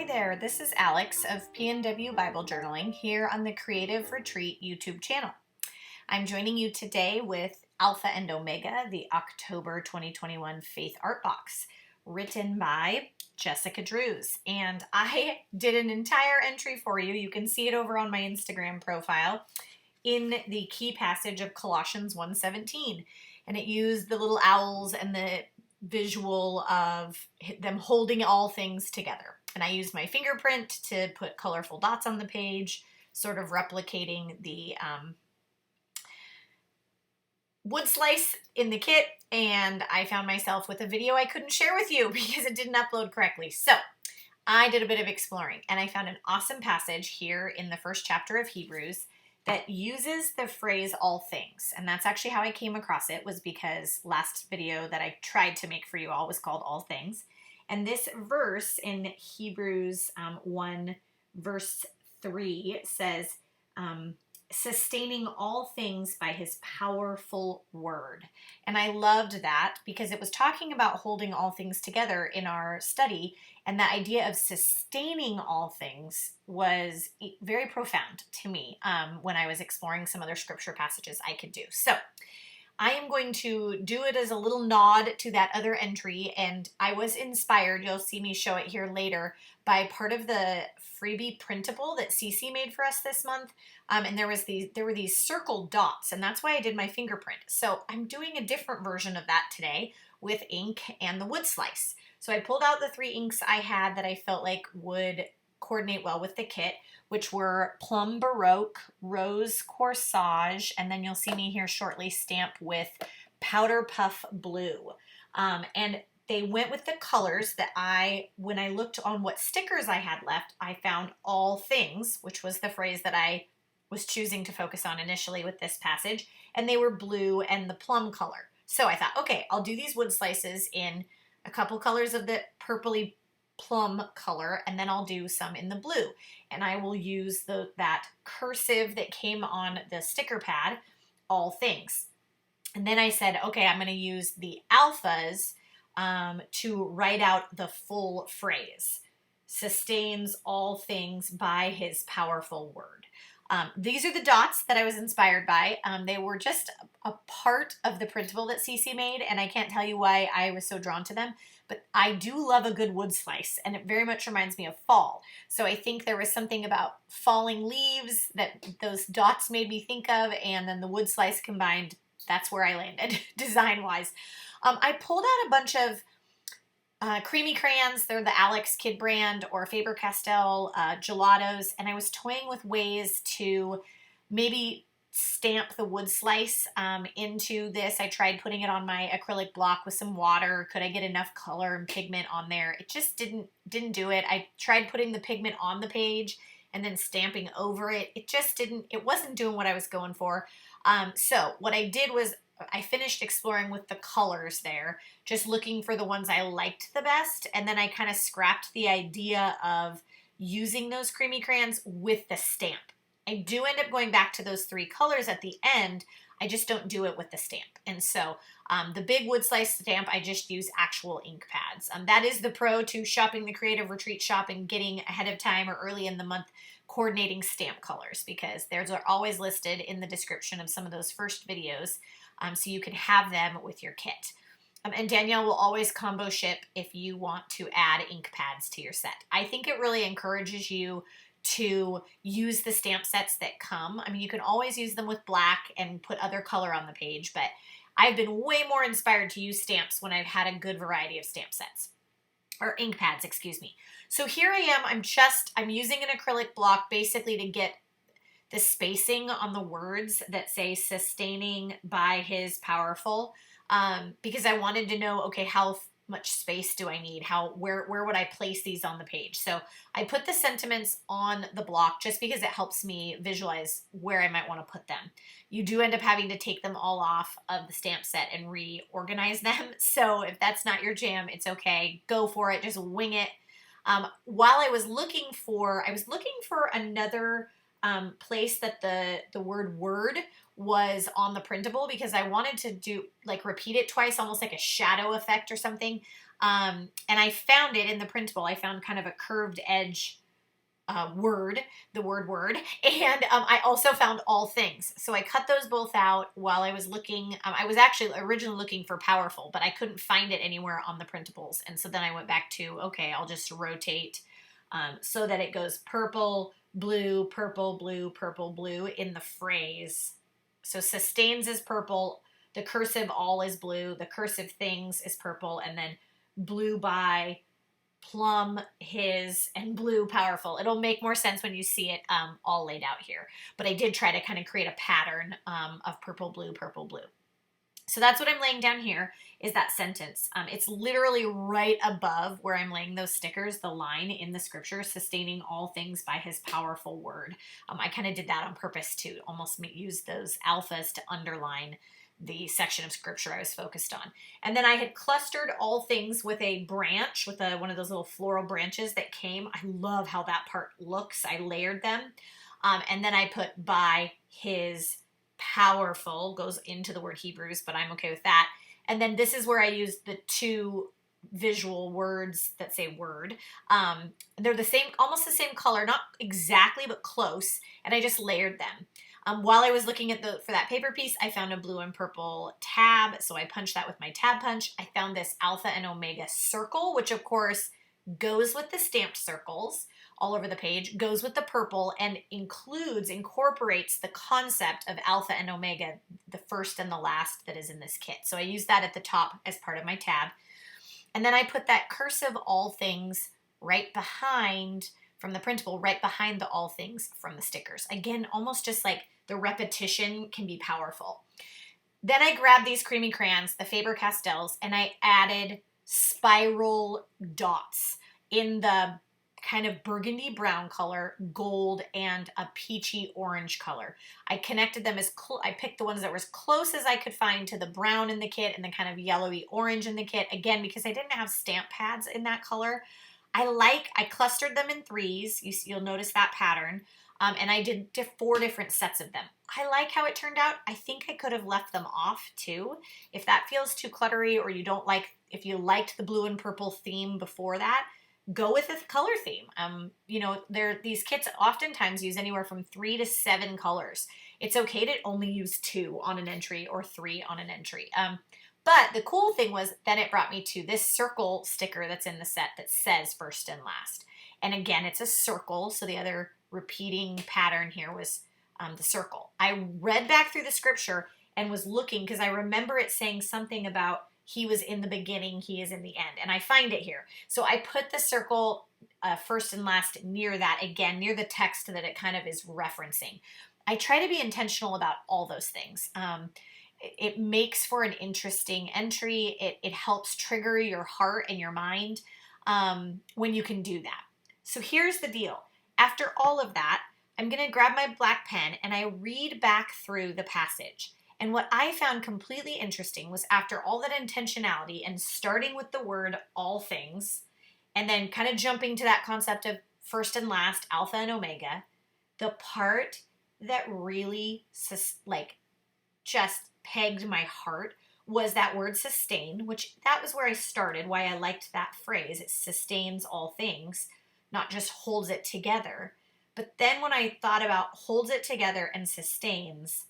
Hi there, this is Alex of PNW Bible Journaling here on the Creative Retreat YouTube channel. I'm joining you today with Alpha and Omega, the October 2021 Faith Art Box, written by Jessica Drews. And I did an entire entry for you. You can see it over on my Instagram profile in the key passage of Colossians 1:17. And it used the little owls and the visual of them holding all things together. And I used my fingerprint to put colorful dots on the page, sort of replicating the wood slice in the kit. And I found myself with a video I couldn't share with you because it didn't upload correctly. So I did a bit of exploring and I found an awesome passage here in the first chapter of Hebrews that uses the phrase all things. And that's actually how I came across it, was because last video that I tried to make for you all was called All Things. And this verse in Hebrews 1 verse 3 says, sustaining all things by his powerful word. And I loved that because it was talking about holding all things together in our study, and the idea of sustaining all things was very profound to me when I was exploring some other scripture passages I could do. So I am going to do it as a little nod to that other entry, and I was inspired, you'll see me show it here later, by part of the freebie printable that Cece made for us this month. And there were these circle dots, and that's why I did my fingerprint. So I'm doing a different version of that today with ink and the wood slice. So I pulled out the 3 inks I had that I felt like would coordinate well with the kit, which were Plum Baroque, Rose Corsage, and then you'll see me here shortly stamp with Powder Puff Blue. And they went with the colors that when I looked on what stickers I had left, I found all things, which was the phrase that I was choosing to focus on initially with this passage, and they were blue and the plum color. So I thought, okay, I'll do these wood slices in a couple colors of the purpley plum color, and then I'll do some in the blue. And I will use that cursive that came on the sticker pad, all things. And then I said, okay, I'm going to use the alphas to write out the full phrase. Sustains all things by his powerful word. These are the dots that I was inspired by. They were just a part of the printable that Cece made, and I can't tell you why I was so drawn to them, but I do love a good wood slice, and it very much reminds me of fall. So I think there was something about falling leaves that those dots made me think of, and then the wood slice combined, that's where I landed design-wise. I pulled out a bunch of creamy crayons. They're the Alex Kid brand or Faber-Castell gelatos, and I was toying with ways to maybe stamp the wood slice into this. I tried putting it on my acrylic block with some water. Could I get enough color and pigment on there? It just didn't do it. I tried putting the pigment on the page and then stamping over it. It wasn't doing what I was going for. So what I did was I finished exploring with the colors there, just looking for the ones I liked the best, and then I kind of scrapped the idea of using those creamy crayons with the stamp. I do end up going back to those 3 colors at the end, I just don't do it with the stamp. And so the big wood slice stamp, I just use actual ink pads. That is the pro to shopping the Creative Retreat shop and getting ahead of time or early in the month coordinating stamp colors, because theirs are always listed in the description of some of those first videos. So you can have them with your kit. And Danielle will always combo ship if you want to add ink pads to your set. I think it really encourages you to use the stamp sets that come. I mean, you can always use them with black and put other color on the page, but I've been way more inspired to use stamps when I've had a good variety of stamp sets. Or ink pads, excuse me. So here I am, I'm using an acrylic block basically to get the spacing on the words that say sustaining by his powerful, because I wanted to know, okay, how much space do I need? Where would I place these on the page? So I put the sentiments on the block just because it helps me visualize where I might want to put them. You do end up having to take them all off of the stamp set and reorganize them. So if that's not your jam, it's okay. Go for it. Just wing it. While I was looking for another place that the word was on the printable, because I wanted to repeat it twice, almost like a shadow effect or something. And I found it in the printable. I found kind of a curved edge word, the word, and I also found all things. So I cut those both out while I was looking. I was actually originally looking for powerful, but I couldn't find it anywhere on the printables. And so then I went back to, okay, I'll just rotate so that it goes purple, blue, purple, blue, purple, blue in the phrase. So sustains is purple, the cursive all is blue, the cursive things is purple, and then blue by, plum, his, and blue, powerful. It'll make more sense when you see it all laid out here. But I did try to kind of create a pattern of purple, blue, purple, blue. So that's what I'm laying down here, is that sentence. It's literally right above where I'm laying those stickers, the line in the scripture, sustaining all things by his powerful word. I kind of did that on purpose to almost use those alphas to underline the section of scripture I was focused on. And then I had clustered all things with a branch, with one of those little floral branches that came. I love how that part looks. I layered them. And then I put by his powerful, goes into the word Hebrews, but I'm okay with that. And then this is where I used the two visual words that say word. They're the same, almost the same color, not exactly, but close. And I just layered them. While I was looking at for that paper piece, I found a blue and purple tab, so I punched that with my tab punch. I found this Alpha and Omega circle, which of course goes with the stamped circles all over the page, goes with the purple, and incorporates the concept of Alpha and Omega, the first and the last that is in this kit. So I used that at the top as part of my tab. And then I put that cursive all things right behind, from the printable, right behind the all things from the stickers. Again, almost just like the repetition can be powerful. Then I grabbed these creamy crayons, the Faber-Castells, and I added spiral dots in the kind of burgundy brown color, gold, and a peachy orange color. I connected them I picked the ones that were as close as I could find to the brown in the kit and the kind of yellowy orange in the kit. Again, because I didn't have stamp pads in that color, I clustered them in threes. You'll notice that pattern. And I did 4 different sets of them. I like how it turned out. I think I could have left them off too. If that feels too cluttery, or if you liked the blue and purple theme before that, go with a color theme. These kits oftentimes use anywhere from 3 to 7 colors. It's okay to only use 2 on an entry or 3 on an entry. But the cool thing was then it brought me to this circle sticker that's in the set that says first and last. And again, it's a circle, so the other repeating pattern here was the circle. I read back through the scripture and was looking because I remember it saying something about he was in the beginning, he is in the end. And I find it here. So I put the circle first and last near that, again, near the text that it kind of is referencing. I try to be intentional about all those things. It makes for an interesting entry. It helps trigger your heart and your mind when you can do that. So here's the deal. After all of that, I'm going to grab my black pen and I read back through the passage. And what I found completely interesting was after all that intentionality and starting with the word all things, and then kind of jumping to that concept of first and last, Alpha and Omega, the part that really just pegged my heart was that word sustain, which that was where I started, why I liked that phrase. It sustains all things, not just holds it together. But then when I thought about holds it together and sustains,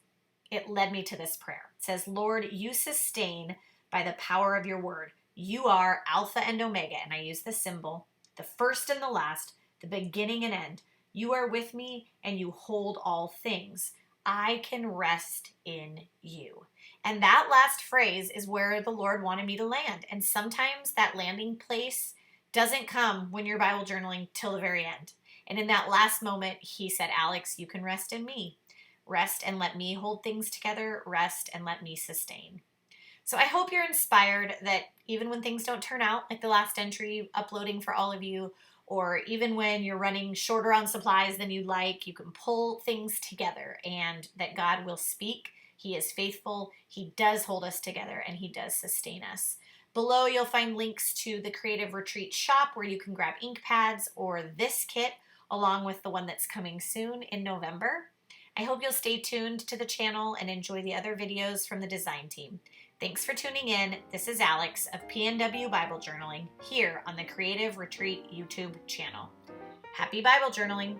it led me to this prayer. It says, Lord, you sustain by the power of your word. You are Alpha and Omega, and I use the symbol, the first and the last, the beginning and end. You are with me and you hold all things. I can rest in you. And that last phrase is where the Lord wanted me to land. And sometimes that landing place doesn't come when you're Bible journaling till the very end. And in that last moment, he said, Alex, you can rest in me. Rest and let me hold things together. Rest and let me sustain. So I hope you're inspired that even when things don't turn out, like the last entry uploading for all of you, or even when you're running shorter on supplies than you'd like, you can pull things together and that God will speak. He is faithful. He does hold us together and he does sustain us. Below, you'll find links to the Creative Retreat shop where you can grab ink pads or this kit along with the one that's coming soon in November. I hope you'll stay tuned to the channel and enjoy the other videos from the design team. Thanks for tuning in. This is Alex of PNW Bible Journaling here on the Creative Retreat YouTube channel. Happy Bible journaling!